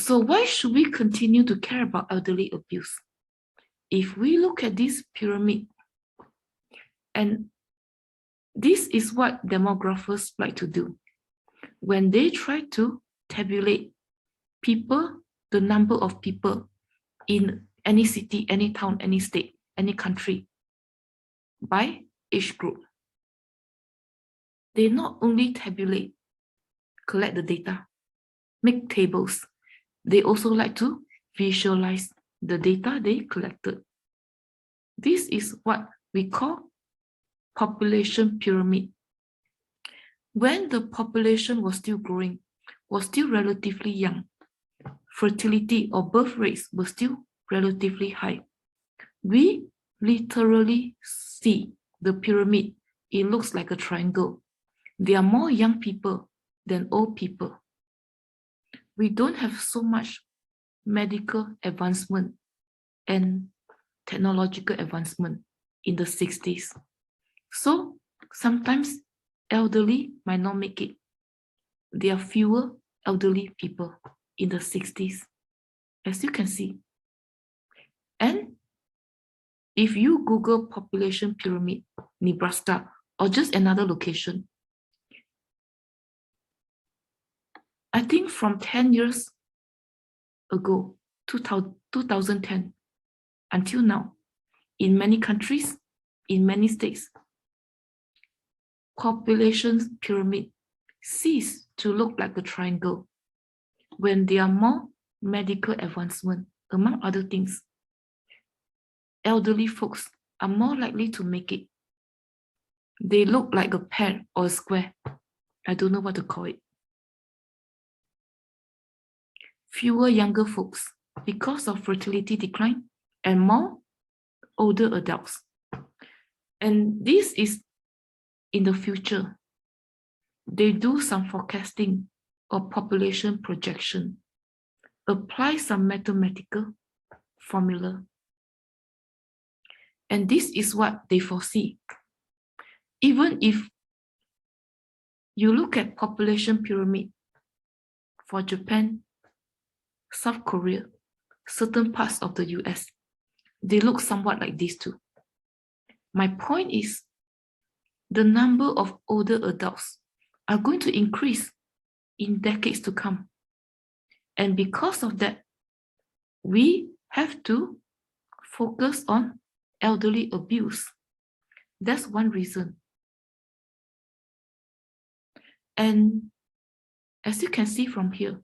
So why should we continue to care about elderly abuse? If we look at this pyramid, and this is what demographers like to do. When they try to tabulate people, the number of people in any city, any town, any state, any country, by age group, they not only tabulate, collect the data, make tables, they also like to visualize the data they collected. This is what we call population pyramid. When the population was still growing, was still relatively young, fertility or birth rates were still relatively high, we literally see the pyramid. It looks like a triangle. There are more young people than old people. We don't have so much medical advancement and technological advancement in the 60s. So sometimes elderly might not make it. There are fewer elderly people in the 60s, as you can see. And if you Google population pyramid, Nebraska, or just another location, I think from 10 years ago, 2010, until now, in many countries, in many states, population pyramid cease to look like a triangle when there are more medical advancement, among other things. Elderly folks are more likely to make it. They look like a pear or a square. I don't know what to call it. Fewer younger folks because of fertility decline and more older adults. And this is in the future. They do some forecasting or population projection, apply some mathematical formula. And this is what they foresee. Even if you look at population pyramid for Japan, South Korea, certain parts of the US, they look somewhat like this too. My point is, the number of older adults are going to increase in decades to come. And because of that, we have to focus on elderly abuse. That's one reason. And as you can see from here,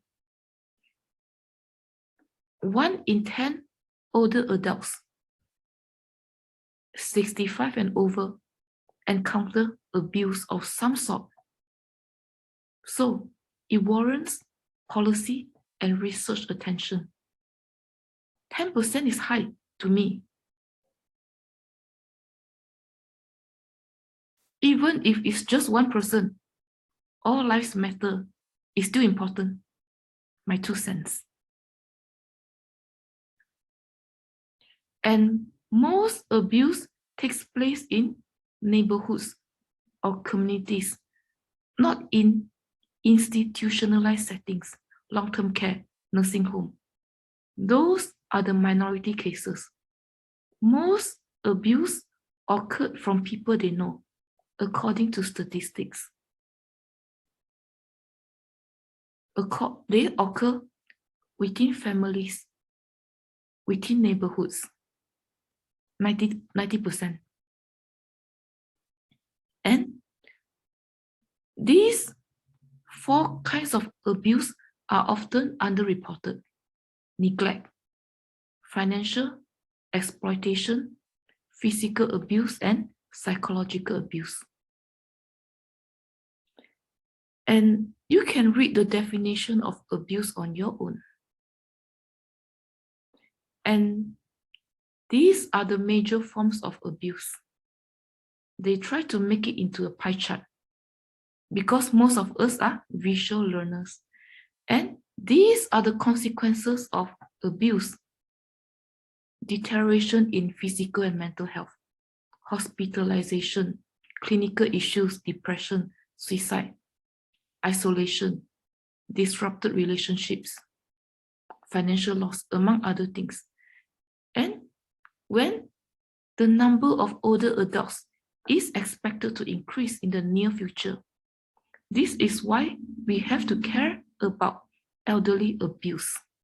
1 in 10 older adults, 65 and over, encounter abuse of some sort. So it warrants policy and research attention. 10% is high to me. Even if it's just 1%, all lives matter is still important. My 2 cents. And most abuse takes place in neighborhoods or communities, not in institutionalized settings, long-term care, nursing home. Those are the minority cases. Most abuse occurred from people they know, according to statistics. They occur within families, within neighborhoods, 90%. And these 4 kinds of abuse are often underreported: neglect, financial exploitation, physical abuse, and psychological abuse. And you can read the definition of abuse on your own. And these are the major forms of abuse. They try to make it into a pie chart because most of us are visual learners. And these are the consequences of abuse: deterioration in physical and mental health, hospitalization, clinical issues, depression, suicide, isolation, disrupted relationships, financial loss, among other things. And when the number of older adults is expected to increase in the near future, this is why we have to care about elderly abuse.